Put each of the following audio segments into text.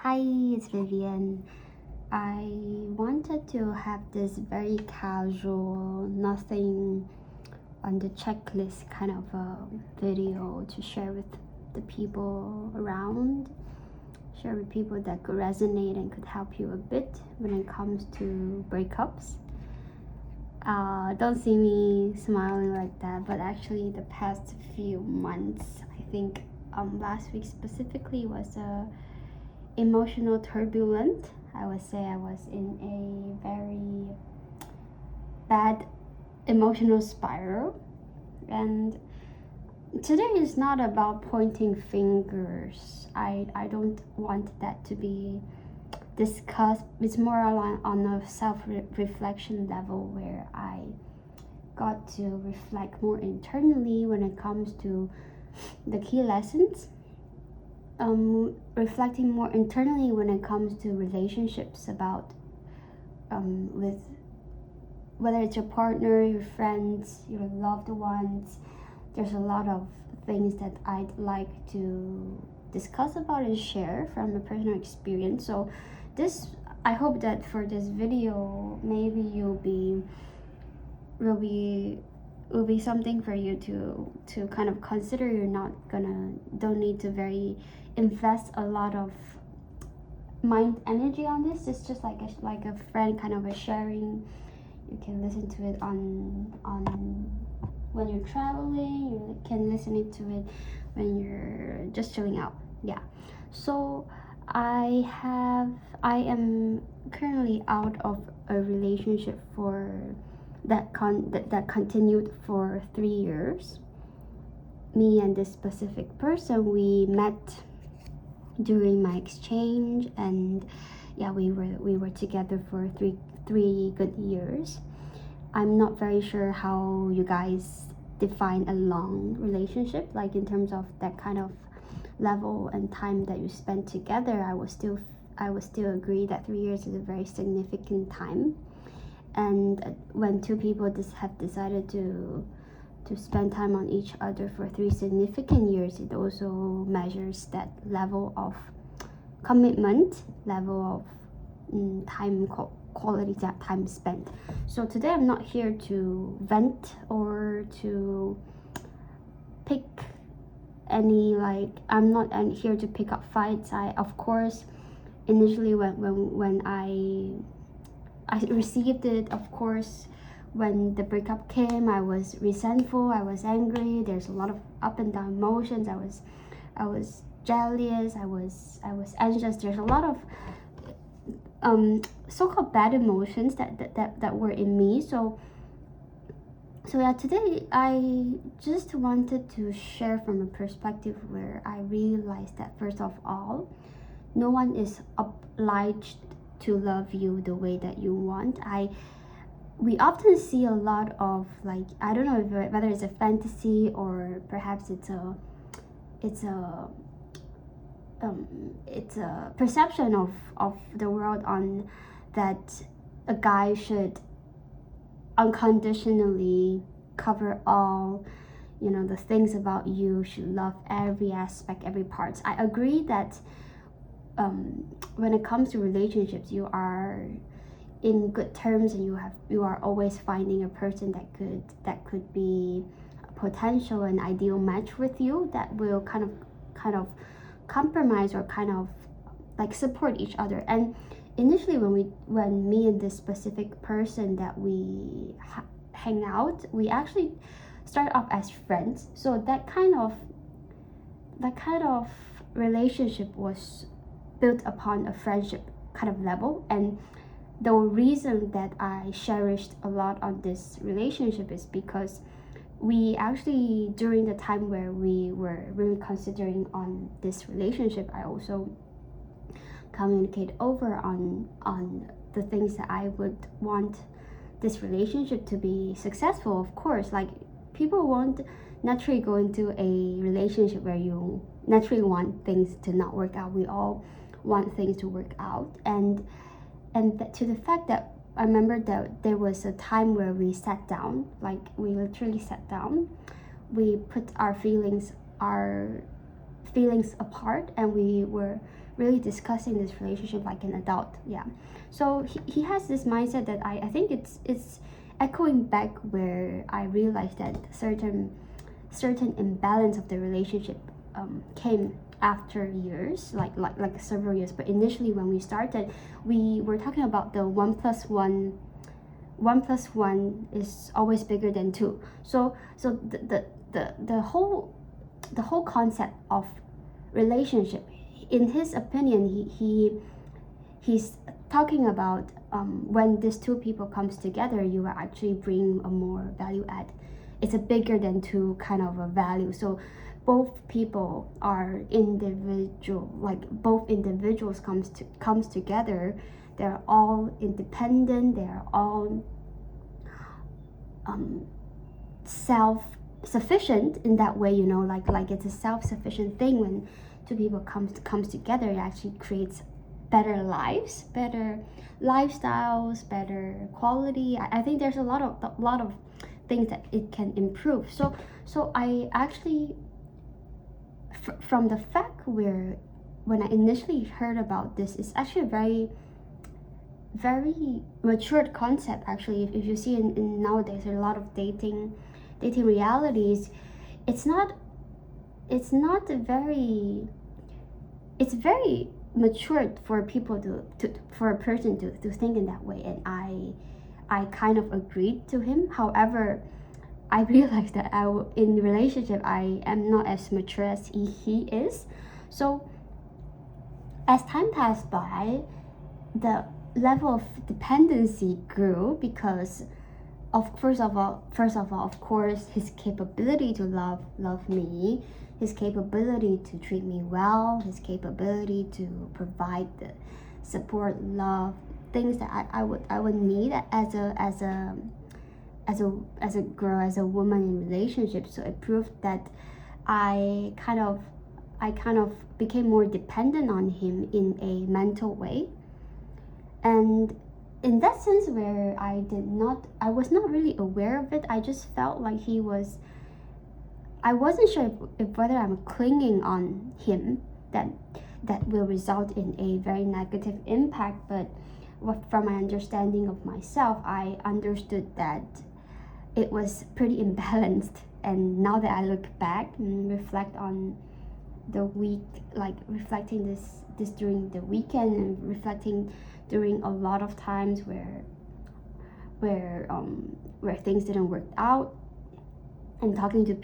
Hi, it's Vivian. I wanted to have this very casual, nothing on the checklist kind of a video to share with the people around, share with people that could resonate and could help you a bit when it comes to breakups. Don't see me smiling like that, but actually, the past few months, I think last week specifically was emotional turbulent. I would say I was in a very bad emotional spiral, and today is not about pointing fingers. I don't want that to be discussed. It's more on a self-reflection level where I got to reflect more internally when it comes to the key lessons, reflecting more internally when it comes to relationships about with whether it's your partner, your friends, your loved ones. There's a lot of things that I'd like to discuss about and share from a personal experience. So this, I hope that for this video maybe will be something for you to kind of consider. You're not gonna don't need to very invest a lot of mind energy on this. It's just like a friend kind of a sharing. You can listen to it on when you're traveling. You can listen to it when you're just chilling out. Yeah. So I am currently out of a relationship for that continued for 3 years. Me and this specific person, we met during my exchange, and yeah, we were together for three good years. I'm not very sure how you guys define a long relationship, like in terms of that kind of level and time that you spend together. I would still agree that 3 years is a very significant time. And when two people just have decided to spend time on each other for 3 significant years, it also measures that level of commitment, level of time quality, that time spent. So today I'm not here to vent or to pick any, like, I'm not here to pick up fights. I, of course, initially when I received it, of course, when the breakup came, I was resentful, I was angry. There's a lot of up and down emotions. I was jealous, I was anxious. There's a lot of so-called bad emotions that were in me. So yeah, today I just wanted to share from a perspective where I realized that, first of all, no one is obliged to love you the way that you want. We often see a lot of, like, I don't know whether it's a fantasy or perhaps it's a perception of the world on that a guy should unconditionally cover all, the things about you, should love every aspect, every part. I agree that when it comes to relationships, you are in good terms, and you are always finding a person that could be a potential and ideal match with you, that will kind of compromise or kind of like support each other. And initially when me and this specific person that we hang out, we actually start off as friends. So that kind of relationship was built upon a friendship kind of level. And the reason that I cherished a lot on this relationship is because we actually, during the time where we were really considering on this relationship, I also communicate over on the things that I would want this relationship to be successful. Of course, like, people won't naturally go into a relationship where you naturally want things to not work out. We all want things to work out. And to the fact that I remember that there was a time where we sat down, like we literally sat down, we put our feelings apart, and we were really discussing this relationship like an adult. Yeah, so he has this mindset that I think it's echoing back where I realized that certain imbalance of the relationship came after years, like several years. But initially when we started, we were talking about the 1 plus 1 is always bigger than 2. So the whole concept of relationship, in his opinion, he's talking about when these two people comes together, you are actually bringing a more value add. It's a bigger than 2 kind of a value. So both people are individual, like both individuals comes together. They're all independent. They're all self-sufficient in that way, like it's a self-sufficient thing. When two people comes together, it actually creates better lives, better lifestyles, better quality. I think there's a lot of things that it can improve. So I actually, from the fact where when I initially heard about this, it's actually a very matured concept. Actually, if you see in nowadays, there are a lot of dating realities. It's very matured for people for a person to think in that way, and I kind of agreed to him. However, I realized that in relationship I am not as mature as he is. So as time passed by, the level of dependency grew because first of all, of course, his capability to love me, his capability to treat me well, his capability to provide the support, love, things that I would need as a girl, as a woman in relationships. So it proved that I kind of became more dependent on him in a mental way. And in that sense, where I was not really aware of it, I just felt like I wasn't sure if whether I'm clinging on him, that will result in a very negative impact. But from my understanding of myself, I understood that it was pretty imbalanced. And now that I look back and reflect on the week, like reflecting this during the weekend, and reflecting during a lot of times where things didn't work out, and talking to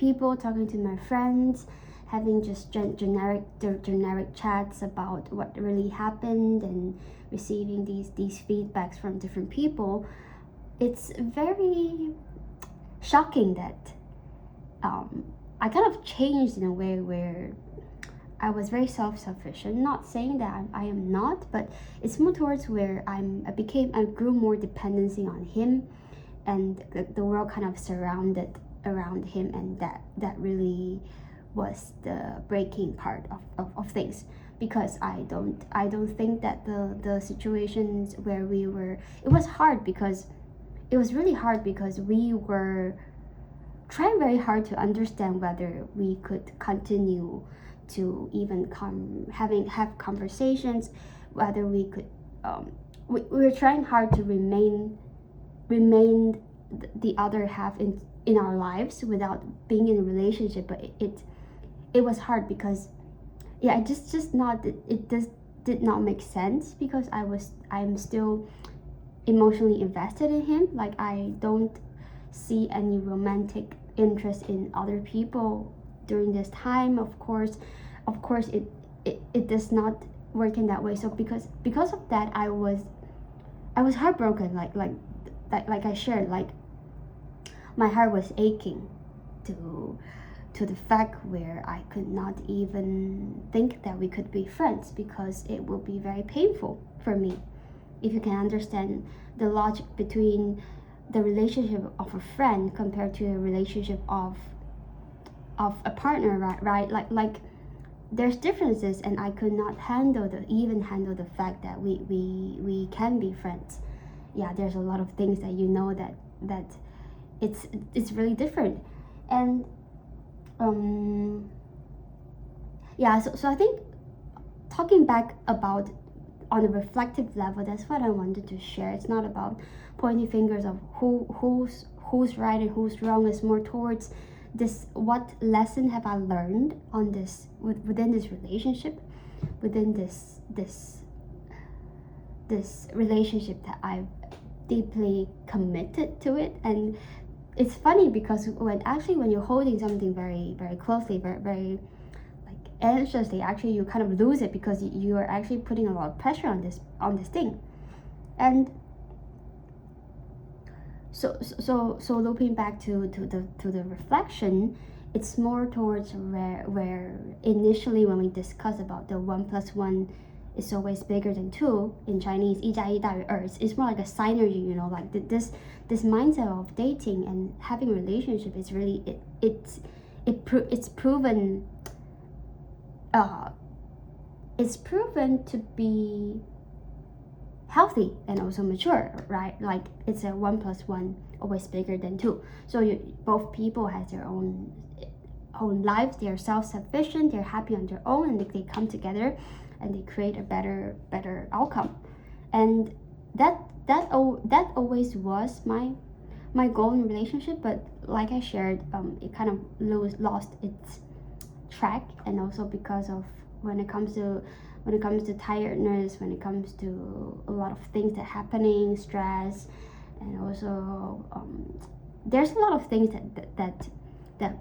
my friends, having just generic chats about what really happened, and receiving these feedbacks from different people, it's very shocking that I kind of changed in a way where I was very self-sufficient. Not saying that I am not, but it's more towards where I grew more dependency on him, and the world kind of surrounded around him, and that really was the breaking part of things. Because I don't think that the situations where we were, it was really hard because we were trying very hard to understand whether we could continue to even have conversations, whether we could we were trying hard to remain the other half in our lives without being in a relationship. But it was hard because it just did not make sense, because I'm still emotionally invested in him. Like, I don't see any romantic interest in other people during this time. Of course it does not work in that way. So because of that, I was heartbroken, like I shared, like my heart was aching to the fact where I could not even think that we could be friends, because it will be very painful for me. If you can understand the logic between the relationship of a friend compared to a relationship of a partner, right? Like there's differences, and I could not handle the fact that we can be friends. Yeah, there's a lot of things that that it's really different. And so I think talking back about on a reflective level, that's what I wanted to share. It's not about pointing fingers of who's right and who's wrong. It's more towards this: what lesson have I learned on this within this relationship, within this relationship that I've deeply committed to it. And it's funny because when you're holding something very very closely, very like anxiously, actually you kind of lose it because you are actually putting a lot of pressure on this thing. And so looping back to the reflection, it's more towards where initially when we discuss about the 1+1 is always bigger than 2 in Chinese, 1+1大于2, it's more like a synergy, you know, like this mindset of dating and having a relationship is really it's proven to be healthy and also mature, right? Like it's a 1+1 always bigger than 2. So both people has their own lives, they're self-sufficient, they're happy on their own, and they come together and they create a better outcome. And that always was my goal in relationship. But like I shared, it kind of lost its track, and also because of when it comes to tiredness, when it comes to a lot of things that happening, stress, and also there's a lot of things that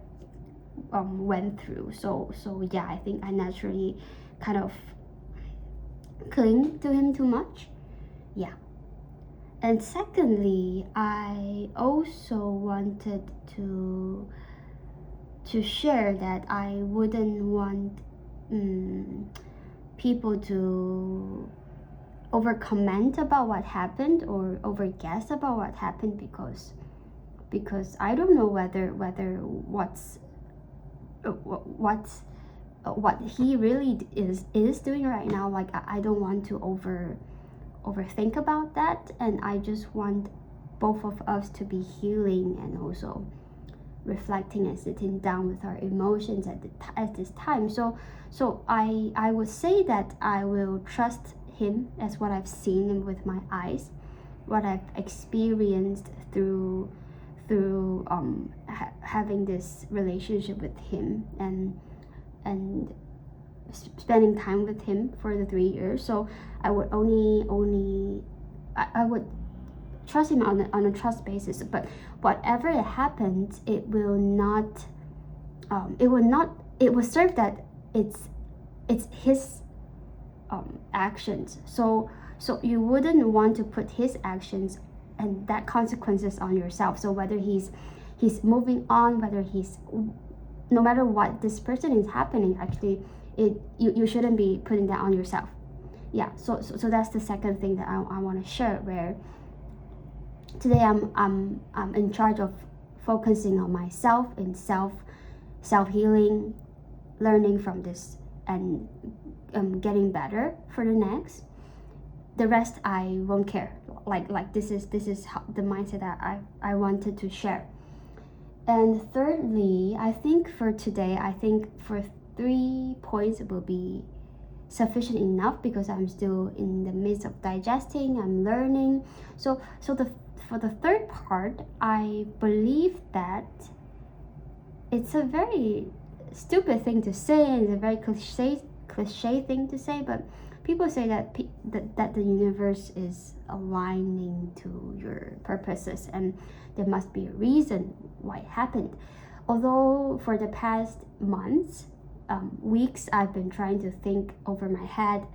went through. So yeah, I think I naturally kind of cling to him too much. Yeah. And secondly, I also wanted to share that I wouldn't want people to over comment about what happened or over guess about what happened, because I don't know whether what he really is doing right now. Like I don't want to overthink about that, and I just want both of us to be healing and also reflecting and sitting down with our emotions at this time. So I would say that I will trust him as what I've seen with my eyes, what I've experienced through having this relationship with him and spending time with him for the 3 years. So I would I would trust him on a trust basis. But whatever happens, it will serve that it's his actions. So you wouldn't want to put his actions and that consequences on yourself. So whether he's moving on, whether he's, no matter what this person is happening, actually you shouldn't be putting that on yourself. Yeah. So that's the second thing that I want to share, where today I'm in charge of focusing on myself and self healing, learning from this, and getting better for the next. The rest I won't care. Like this is how, the mindset that I wanted to share. And thirdly, I think for today, for 3 points it will be sufficient enough, because I'm still in the midst of digesting, I'm learning. So for the third part, I believe that it's a very stupid thing to say, and it's a very cliche thing to say, but people say that that the universe is aligning to your purposes, and there must be a reason why it happened. Although for the past months, weeks, I've been trying to think over my head,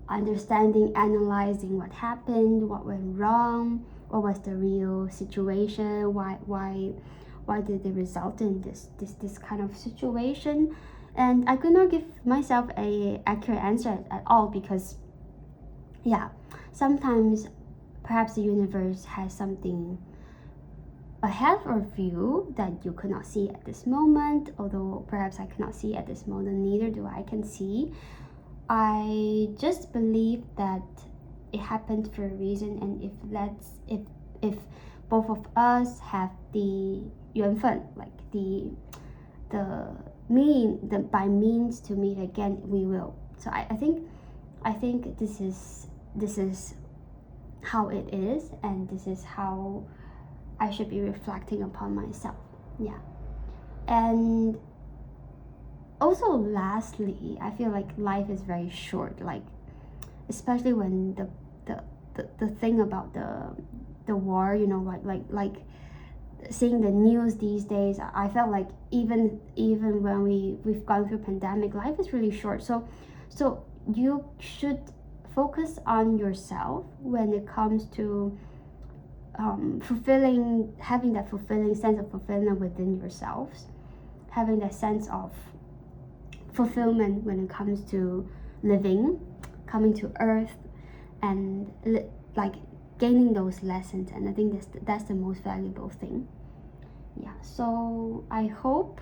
understanding, analyzing what happened, what went wrong, what was the real situation, why did it result in this kind of situation. And I could not give myself a accurate answer at all, because yeah, sometimes perhaps the universe has something ahead of you that you could not see at this moment. Although perhaps I cannot see at this moment, neither do I can see. I just believe that it happened for a reason, and if both of us have the 缘分, like the by means to meet again, we will. So I think this is how it is, and this is how I should be reflecting upon myself. Yeah. And also, lastly, I feel like life is very short, like especially when the thing about the war, you know, like seeing the news these days, I felt like even when we've gone through pandemic, life is really short. So you should focus on yourself when it comes to having that fulfilling sense of fulfillment within yourselves, having that sense of fulfillment when it comes to living, coming to earth, and like gaining those lessons. And I think that's the most valuable thing. Yeah. So I hope,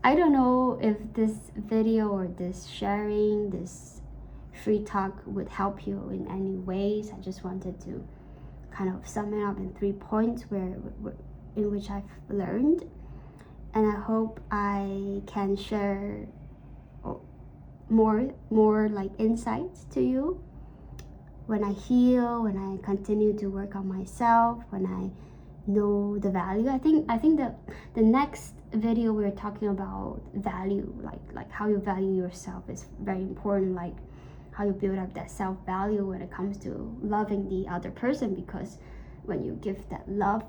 I don't know if this video or this sharing, this free talk would help you in any ways. I just wanted to kind of sum it up in 3 points in which I've learned, and I hope I can share more like insights to you when I heal, when I continue to work on myself, when I know the value. I think that the next video we're talking about value, like how you value yourself is very important, like how you build up that self-value when it comes to loving the other person. Because when you give that love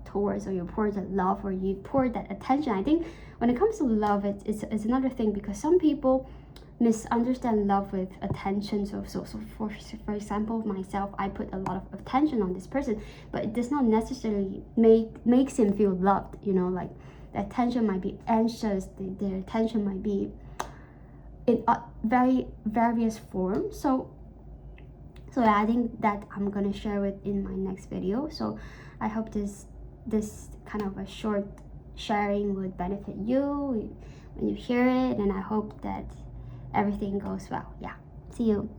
towards, or you pour that love, or you pour that attention, I think when it comes to love, it's another thing, because some people misunderstand love with attention. So for example, myself, I put a lot of attention on this person, but it does not necessarily makes him feel loved, you know. Like the attention might be anxious, the attention might be in very various forms. So yeah, I think that I'm gonna share it in my next video. So I hope this kind of a short sharing would benefit you when you hear it, and I hope that everything goes well. Yeah. See you.